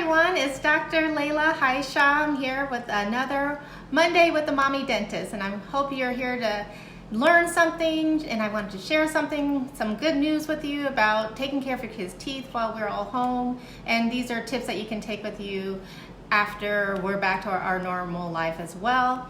everyone, it's Dr. Layla Haisham here with another Monday with the Mommy Dentist, and I hope you're here to learn something, and I wanted to share some good news with you about taking care of your kids' teeth while we're all home, and these are tips that you can take with you after we're back to our normal life as well.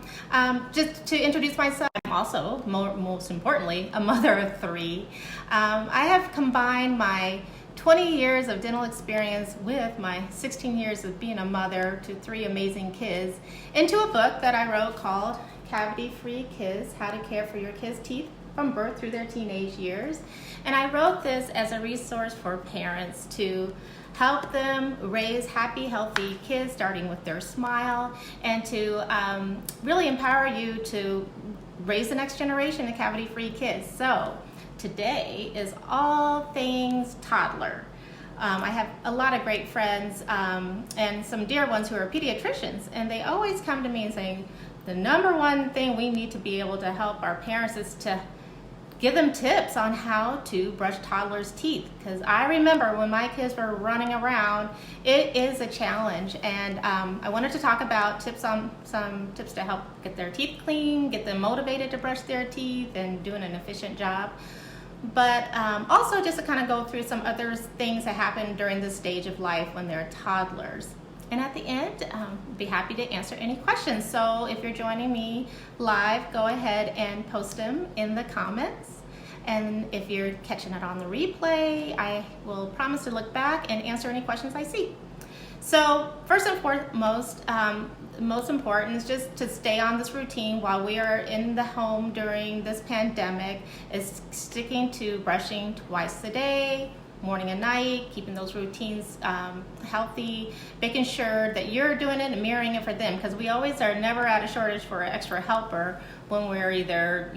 Just to introduce myself, I'm also, most importantly, a mother of three. I have combined my 20 years of dental experience with my 16 years of being a mother to three amazing kids into a book that I wrote called Cavity-Free Kids, How to Care for Your Kids' Teeth from Birth Through Their Teenage Years. And I wrote this as a resource for parents to help them raise happy, healthy kids, starting with their smile, and to really empower you to raise the next generation of cavity-free kids. So today is all things toddler. I have a lot of great friends and some dear ones who are pediatricians, and they always come to me and saying, the number one thing we need to be able to help our parents is to give them tips on how to brush toddlers' teeth. Because I remember when my kids were running around, it is a challenge. And I wanted to talk about some tips to help get their teeth clean, get them motivated to brush their teeth, and doing an efficient job. But also just to kind of go through some other things that happen during this stage of life when they're toddlers. And at the end, be happy to answer any questions. So if you're joining me live, go ahead and post them in the comments. And if you're catching it on the replay, I will promise to look back and answer any questions I see. So first and foremost, most important is just to stay on this routine while we are in the home during this pandemic, is sticking to brushing twice a day, morning and night, keeping those routines healthy, making sure that you're doing it and mirroring it for them, because we always are never at a shortage for an extra helper when we're either,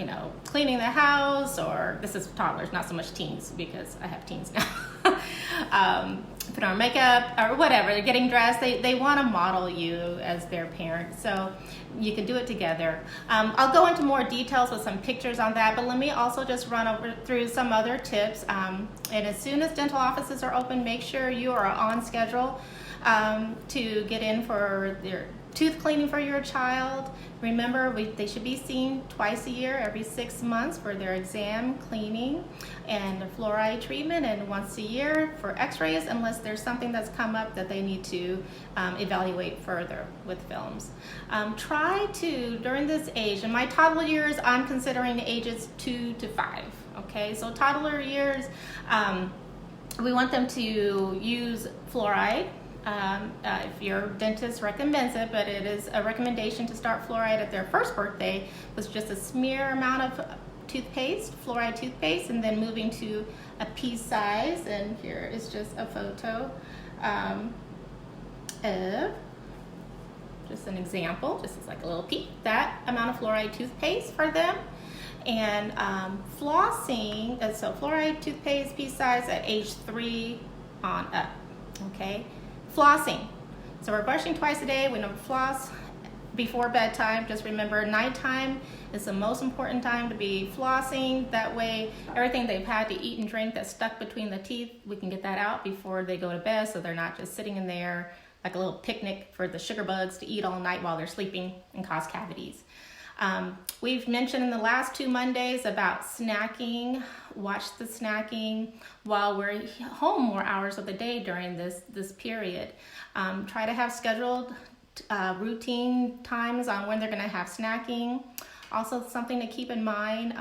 cleaning the house, or this is toddlers, not so much teens, because I have teens now. Put on makeup or whatever, they're getting dressed, they want to model you as their parent, so you can do it together. I'll go into more details with some pictures on that, but let me also just run through some other tips. And as soon as dental offices are open, make sure you are on schedule to get in for their tooth cleaning for your child. Remember, they should be seen twice a year, every 6 months, for their exam, cleaning, and a fluoride treatment, and once a year for x-rays, unless there's something that's come up that they need to evaluate further with films. Try to, during this age, in my toddler years, I'm considering ages 2 to 5, okay? So toddler years, we want them to use fluoride. If your dentist recommends it, but it is a recommendation to start fluoride at their first birthday with just a smear amount of toothpaste, fluoride toothpaste, and then moving to a pea size. And here is just a photo of just an example, just as like a little pea, that amount of fluoride toothpaste for them. And flossing, so fluoride toothpaste, pea size at age 3 on up, okay? Flossing. So we're brushing twice a day. We don't floss before bedtime. Just remember, nighttime is the most important time to be flossing. That way, everything they've had to eat and drink that's stuck between the teeth, we can get that out before they go to bed, so they're not just sitting in there like a little picnic for the sugar bugs to eat all night while they're sleeping and cause cavities. We've mentioned in the last 2 Mondays about snacking. Watch the snacking while we're home more hours of the day during this period. Try to have scheduled routine times on when they're going to have snacking. Also, something to keep in mind,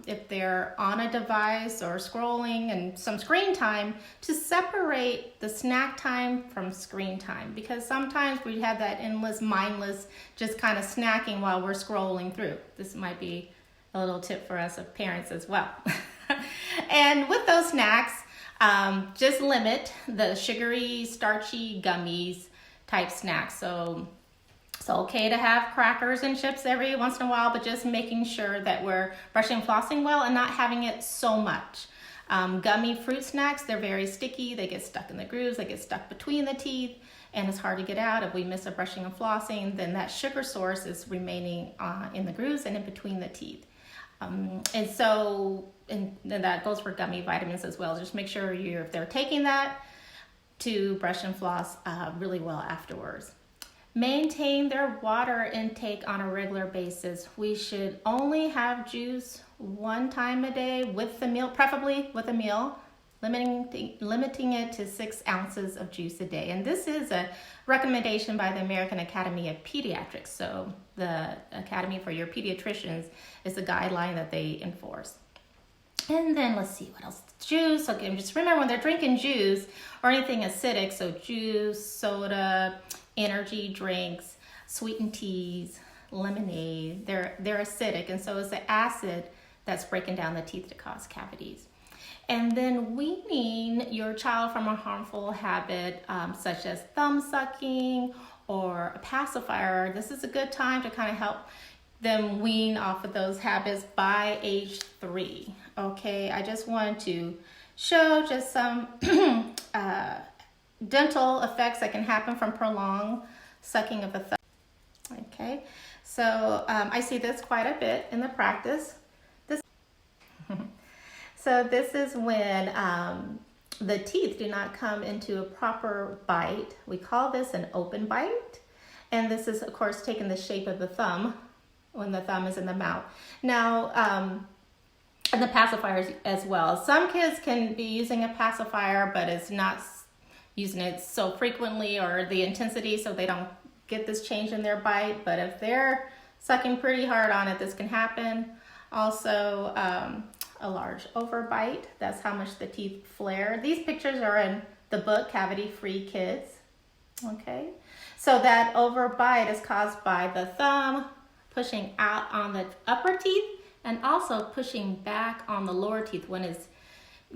if they're on a device or scrolling and some screen time, to separate the snack time from screen time, because sometimes we have that endless, mindless, just kind of snacking while we're scrolling through. This might be a little tip for us as parents as well. And with those snacks, just limit the sugary, starchy, gummies type snacks. So it's okay to have crackers and chips every once in a while, but just making sure that we're brushing and flossing well and not having it so much. Gummy fruit snacks, they're very sticky. They get stuck in the grooves. They get stuck between the teeth, and it's hard to get out. If we miss a brushing and flossing, then that sugar source is remaining in the grooves and in between the teeth. And that goes for gummy vitamins as well. Just make sure if they're taking that, to brush and floss really well afterwards. Maintain their water intake on a regular basis. We should only have juice one time a day with the meal, preferably with a meal, limiting it to 6 ounces of juice a day. And this is a recommendation by the American Academy of Pediatrics. So the Academy for your pediatricians is the guideline that they enforce. And then let's see what else. Juice. Okay, just remember when they're drinking juice or anything acidic, so juice, soda, energy drinks, sweetened teas, lemonade, they're acidic, and so it's the acid that's breaking down the teeth to cause cavities. And then weaning your child from a harmful habit such as thumb sucking or a pacifier. This is a good time to kind of help them wean off of those habits by age 3. Okay, I just wanted to show just some dental effects that can happen from prolonged sucking of a thumb. Okay, so I see this quite a bit in the practice. So this is when the teeth do not come into a proper bite. We call this an open bite. And this is, of course, taking the shape of the thumb when the thumb is in the mouth. Now, and the pacifiers as well. Some kids can be using a pacifier, but it's not using it so frequently or the intensity, so they don't get this change in their bite. But if they're sucking pretty hard on it, this can happen. Also, a large overbite. That's how much the teeth flare. These pictures are in the book, Cavity Free Kids. Okay, so that overbite is caused by the thumb pushing out on the upper teeth and also pushing back on the lower teeth when it's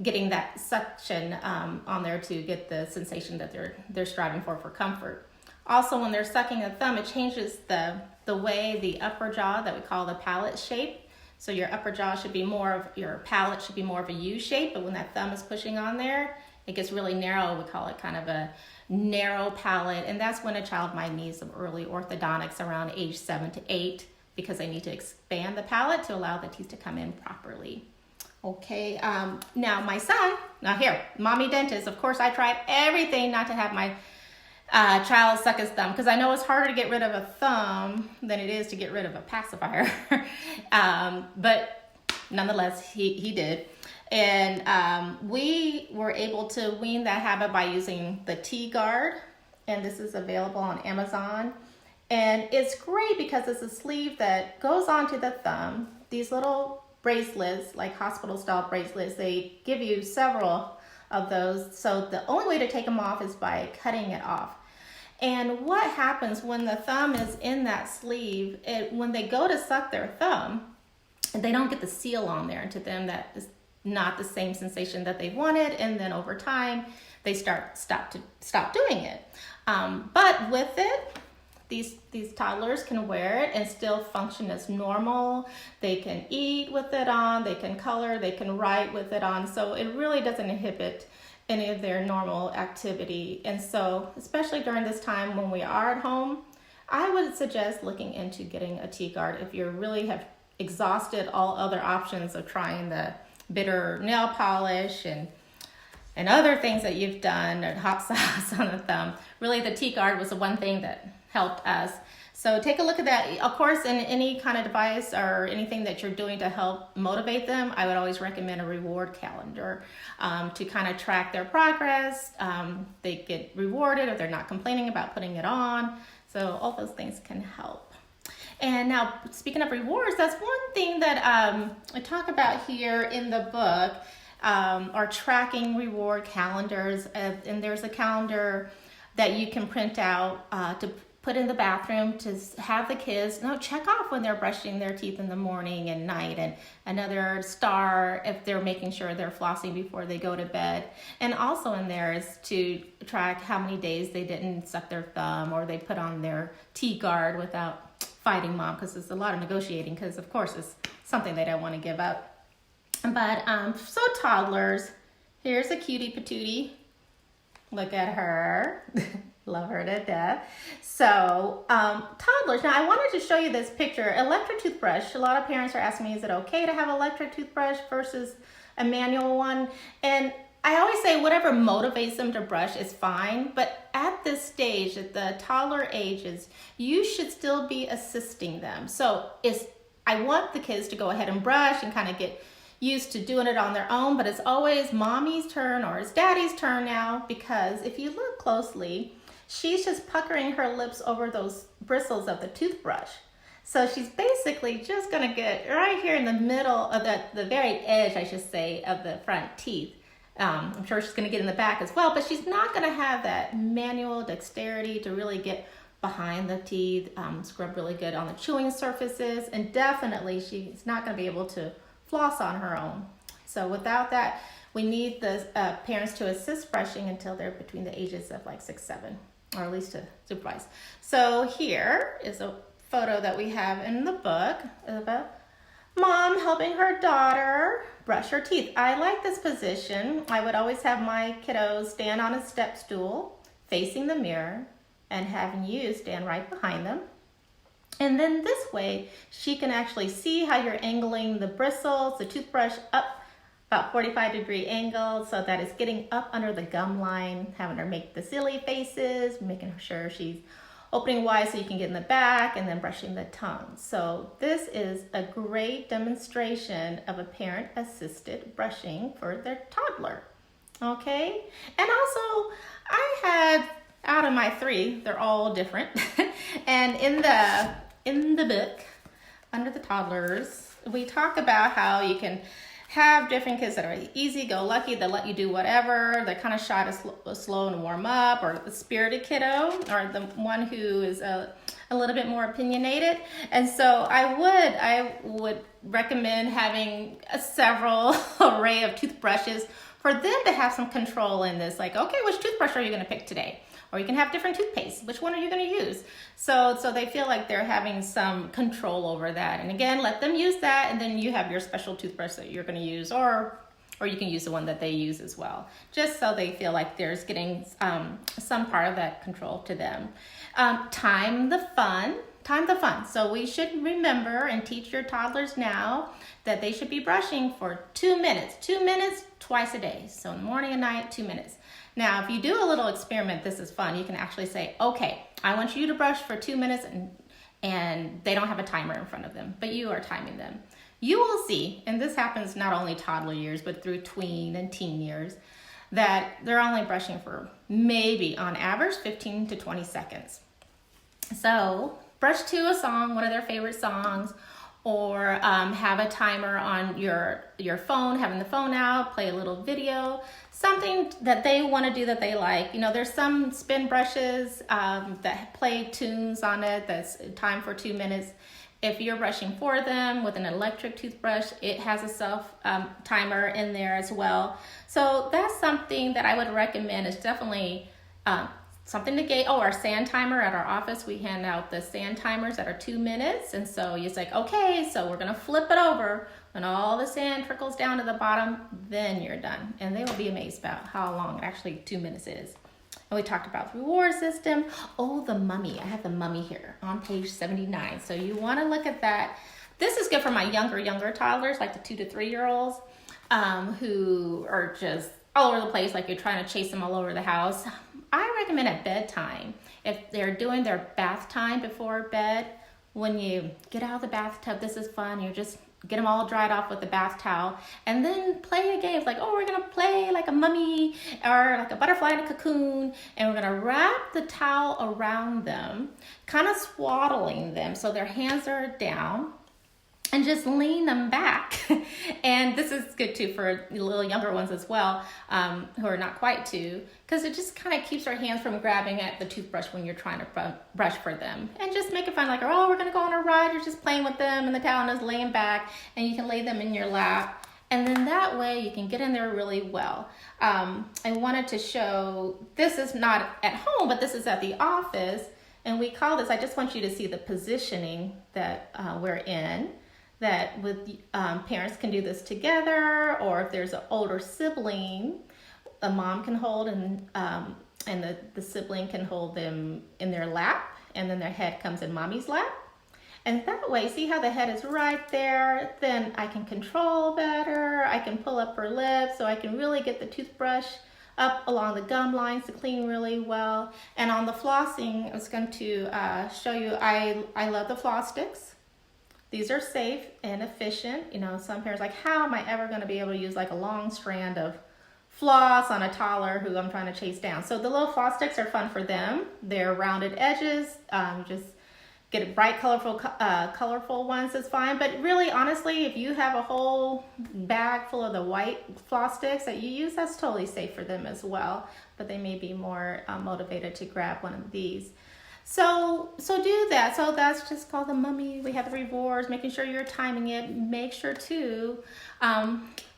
getting that suction on there to get the sensation that they're striving for comfort. Also, when they're sucking the thumb, it changes the way the upper jaw that we call the palate shape. So your upper jaw should be your palate should be more of a U shape, but when that thumb is pushing on there, it gets really narrow. We call it kind of a narrow palate, and that's when a child might need some early orthodontics around age 7 to 8 because they need to expand the palate to allow the teeth to come in properly. Okay, now my son, mommy dentist, of course I tried everything not to have my child suck his thumb because I know it's harder to get rid of a thumb than it is to get rid of a pacifier. But nonetheless, he did. And we were able to wean that habit by using the T-Guard. And this is available on Amazon. And it's great because it's a sleeve that goes onto the thumb. These little bracelets, like hospital style bracelets, they give you several of those. So the only way to take them off is by cutting it off. And what happens when the thumb is in that sleeve, when they go to suck their thumb, they don't get the seal on there. And to them, that is not the same sensation that they wanted. And then over time, they stop doing it. But with it, these toddlers can wear it and still function as normal. They can eat with it on, they can color, they can write with it on. So it really doesn't inhibit any of their normal activity. And so, especially during this time when we are at home, I would suggest looking into getting a T-Guard if you really have exhausted all other options of trying the bitter nail polish and other things that you've done, or hot sauce on the thumb. Really, the T-Guard was the one thing that helped us. So take a look at that. Of course, in any kind of device or anything that you're doing to help motivate them, I would always recommend a reward calendar to kind of track their progress. They get rewarded if they're not complaining about putting it on. So all those things can help. And now, speaking of rewards, that's one thing that I talk about here in the book, are tracking reward calendars. And there's a calendar that you can print out to put in the bathroom to have the kids check off when they're brushing their teeth in the morning and night, and another star if they're making sure they're flossing before they go to bed. And also in there is to track how many days they didn't suck their thumb or they put on their T-Guard without fighting mom, because it's a lot of negotiating, because of course it's something they don't want to give up. But so toddlers, here's a cutie patootie. Look at her. Love her to death. So toddlers, now I wanted to show you this picture. Electric toothbrush. A lot of parents are asking me, is it okay to have electric toothbrush versus a manual one? And I always say whatever motivates them to brush is fine, but at this stage, at the toddler ages, you should still be assisting them. So I want the kids to go ahead and brush and kind of get used to doing it on their own, but it's always mommy's turn or it's daddy's turn now, because if you look closely, she's just puckering her lips over those bristles of the toothbrush. So she's basically just gonna get right here in the middle of the very edge, I should say, of the front teeth. I'm sure she's gonna get in the back as well, but she's not gonna have that manual dexterity to really get behind the teeth, scrub really good on the chewing surfaces, and definitely she's not gonna be able to floss on her own. So without that, we need the parents to assist brushing until they're between the ages of like 6, 7, or at least to supervise. So here is a photo that we have in the book of a mom helping her daughter brush her teeth. I like this position. I would always have my kiddos stand on a step stool facing the mirror and having you stand right behind them. And then this way, she can actually see how you're angling the bristles, the toothbrush up about 45-degree angle so that it's getting up under the gum line, having her make the silly faces, making sure she's opening wide so you can get in the back, and then brushing the tongue. So this is a great demonstration of a parent-assisted brushing for their toddler, okay? And also, I had, out of my 3, they're all different, and in the book, under the toddlers, we talk about how you can have different kids that are easy-go-lucky, that let you do whatever, they're kind of shy to slow and warm up, or the spirited kiddo, or the one who is a little bit more opinionated. And so I would recommend having a several array of toothbrushes for them to have some control in this. Like, okay, which toothbrush are you going to pick today? Or you can have different toothpaste. Which one are you going to use? So they feel like they're having some control over that. And again, let them use that, and then you have your special toothbrush that you're going to use, or you can use the one that they use as well, just so they feel like there's getting some part of that control to them. Time the fun. So we should remember and teach your toddlers now that they should be brushing for 2 minutes. 2 minutes twice a day. So in the morning and night, 2 minutes. Now, if you do a little experiment, this is fun. You can actually say, okay, I want you to brush for 2 minutes, and they don't have a timer in front of them, but you are timing them. You will see, and this happens not only toddler years, but through tween and teen years, that they're only brushing for maybe, on average, 15 to 20 seconds. So brush to a song, one of their favorite songs, or have a timer on your phone, having the phone out, play a little video, something that they want to do that they like. You know, there's some spin brushes that play tunes on it that's time for 2 minutes. If you're brushing for them with an electric toothbrush, it has a self timer in there as well. So that's something that I would recommend. Is definitely something to get. Our sand timer at our office, we hand out the sand timers that are 2 minutes. And so it's like, okay, so we're going to flip it over. When all the sand trickles down to the bottom, then you're done. And they will be amazed about how long actually 2 minutes is. And we talked about the reward system. Oh, the mummy. I have the mummy here on page 79. So you want to look at that. This is good for my younger toddlers, like the 2 to 3-year-olds, who are just all over the place, like you're trying to chase them all over the house. I recommend at bedtime, if they're doing their bath time before bed, when you get out of the bathtub, this is fun. You just get them all dried off with the bath towel, and then play a game like, we're gonna play like a mummy or like a butterfly in a cocoon, and we're gonna wrap the towel around them, kind of swaddling them so their hands are down, and just lean them back. And this is good too for little younger ones as well, who are not quite 2, because it just kind of keeps our hands from grabbing at the toothbrush when you're trying to brush for them. And just make it fun, like, we're gonna go on a ride. You're just playing with them, and the towel is laying back, and you can lay them in your lap. And then that way you can get in there really well. I wanted to show, this is not at home, but this is at the office. And we call this, I just want you to see the positioning that we're in. That with parents can do this together, or if there's an older sibling, a mom can hold and the sibling can hold them in their lap, and then their head comes in mommy's lap. And that way, see how the head is right there? Then I can control better. I can pull up her lips so I can really get the toothbrush up along the gum lines to clean really well. And on the flossing, I was going to show you, I love the floss sticks. These are safe and efficient. You know, some parents are like, how am I ever going to be able to use like a long strand of floss on a toddler who I'm trying to chase down? So the little floss sticks are fun for them. They're rounded edges. Just get bright, colorful ones is fine. But really, honestly, if you have a whole bag full of the white floss sticks that you use, that's totally safe for them as well. But they may be more motivated to grab one of these. So do that. So that's just called the mummy. We have the rewards, making sure you're timing it. Make sure too,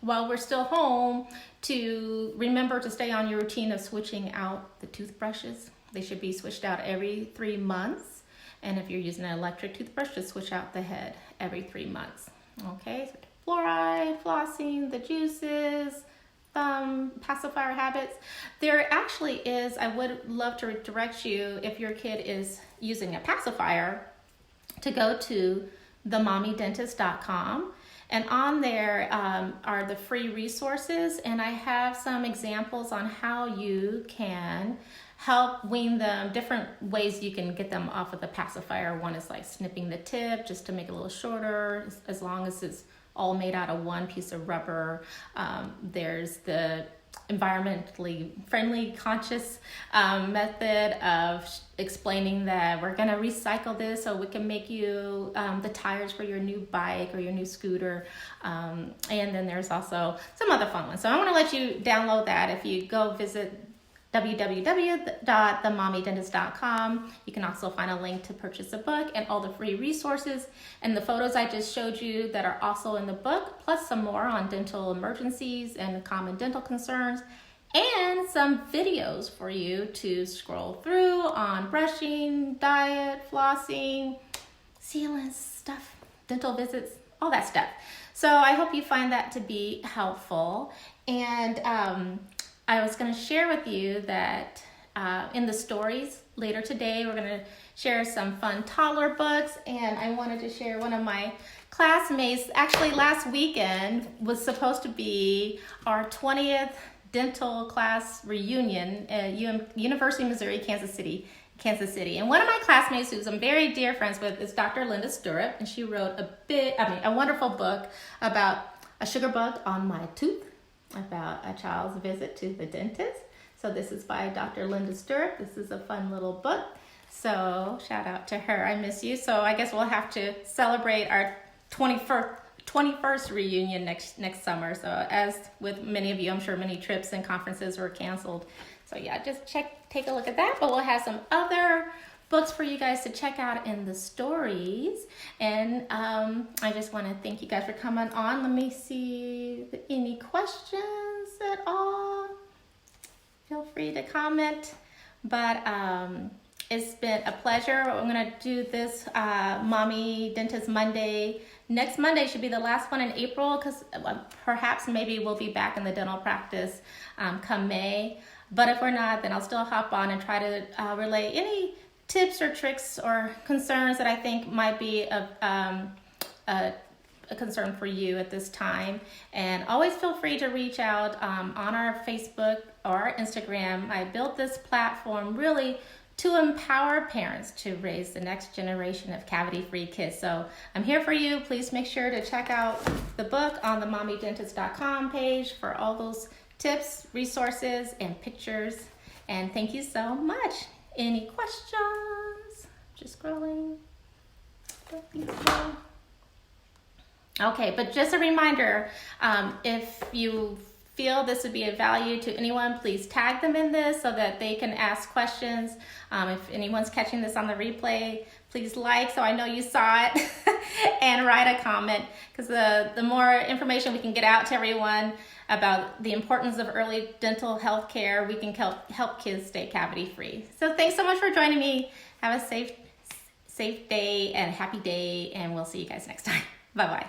while we're still home, to remember to stay on your routine of switching out the toothbrushes. They should be switched out every 3 months. And if you're using an electric toothbrush, just switch out the head every 3 months. Okay, so fluoride, flossing, the juices, pacifier habits. There actually is, I would love to direct you, if your kid is using a pacifier, to go to themommydentist.com. And on there are the free resources, and I have some examples on how you can help wean them, different ways you can get them off of the pacifier. One is like snipping the tip just to make it a little shorter, as long as it's all made out of one piece of rubber. There's the environmentally friendly, conscious method of explaining that we're going to recycle this so we can make you the tires for your new bike or your new scooter. And then there's also some other fun ones. So I want to let you download that. If you go visit www.themommydentist.com. You can also find a link to purchase a book and all the free resources and the photos I just showed you that are also in the book, plus some more on dental emergencies and common dental concerns, and some videos for you to scroll through on brushing, diet, flossing, sealants, stuff, dental visits, all that stuff. So I hope you find that to be helpful. And I was going to share with you that in the stories later today, we're going to share some fun toddler books. And I wanted to share one of my classmates. Actually, last weekend was supposed to be our 20th dental class reunion at University of Missouri, Kansas City. And one of my classmates, who I'm very dear friends with, is Dr. Linda Stirrup. And she wrote a wonderful book about a sugar bug on my tooth, about a child's visit to the dentist. So this is by Dr. Linda Stirrup. This is a fun little book. So shout out to her. I miss you. So I guess we'll have to celebrate our 21st reunion next summer. So as with many of you, I'm sure many trips and conferences were canceled. So yeah, just take a look at that. But we'll have some other books for you guys to check out in the stories. And I just want to thank you guys for coming on. Let me see any questions at all. Feel free to comment. But it's been a pleasure. I'm going to do this Mommy Dentist Monday. Next Monday should be the last one in April, because perhaps maybe we'll be back in the dental practice come May. But if we're not, then I'll still hop on and try to relay any tips or tricks or concerns that I think might be a concern for you at this time. And always feel free to reach out on our Facebook or our Instagram. I built this platform really to empower parents to raise the next generation of cavity-free kids. So I'm here for you. Please make sure to check out the book on the mommydentist.com page for all those tips, resources, and pictures. And thank you so much. Any questions? Just scrolling. Don't be slow. Okay, but just a reminder, if you feel this would be of value to anyone, please tag them in this so that they can ask questions. If anyone's catching this on the replay, please like so I know you saw it and write a comment, because the more information we can get out to everyone about the importance of early dental health care, we can help kids stay cavity free. So thanks so much for joining me. Have a safe day and happy day, and we'll see you guys next time. Bye-bye.